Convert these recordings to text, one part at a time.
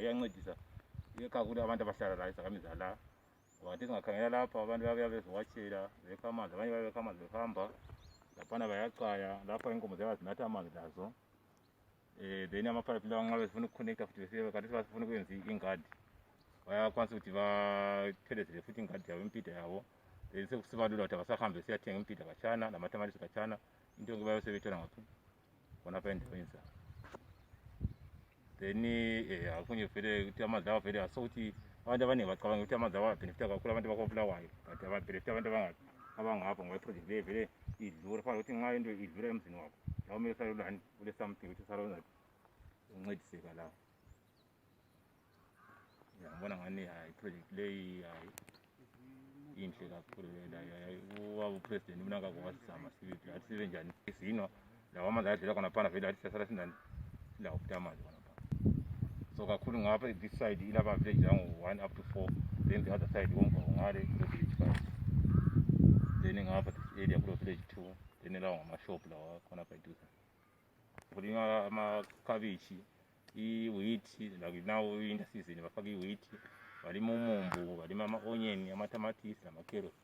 iyancedisa ikakhulu abantu abahlala la Isakhamuzi la. Wathi singakhangela lapha abantu babuya bezowatshela bekha amanzi, abanye babekha amanzi behamba laphana bayaqaya lapha inkomo ziyazinatha amanzi lazo. Then amapipe lawa nxa befuna ukuconnecta futhi besiye kanti sebafuna ukwenza ingadi bayakwanisa ukuthi bathelezele futhi ingadi yabo impida yabo. Then sekusiba lula ukuthi abasahambe siyathenga impida khatshana namatamatisi khatshana, into yonke bayosebethola ngaphi khonapha endaweni zabo. Then akunye vele ukuthi amanzi lawa vele asokuthi abantu abaningi bacabanga ukuthi amanzi lawa abhenefitha kakhulu abantu bakobulawayo, but ababhenefitha abantu abangapha ngoba iproject leyo vele idlula kufanele ukuthi nxa into idlula emzini wakho lawo kumele usalulani kule something ukuthi usalona uncediseka lawo. Ngibona ngani iproject leyi inhle kakhulu la upresident uMnumzana kwasizama sibithi athi sibe njani Zinwa lawo amanzi adlula khona phana vele athi siyasala sinani silawo futhi amanzi khona phana. So kakhulu ngapha this side ilaba village yangu 1 up to 4, then the other side ngale kulo village 5, then ngapha this area kulo village 2, then lawo ngama-shop lawa khona phela eduze. Kulinywa amakhabishi, i-wheat, like now in the season bafaka i-wheat, balima umumbu, balima ama-onion, amatamatisi nama-carrots.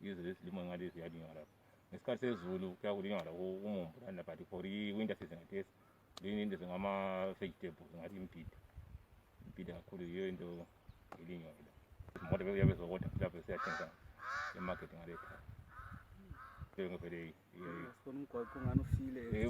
Yizo lezilimo ngalezi yalinywa lapha. Ngesikhathi sezulu kuyakulinywa lapho umumbu lana, but for i-winter season ngathesi into ngama-vegetables ngathi impida kakhulu yiyo into elinywa la. Izimoto bebuya bezokotha futhi lapho siyathenga emarket ngale ekhaya. Ngivele umgwaqo ungani ufile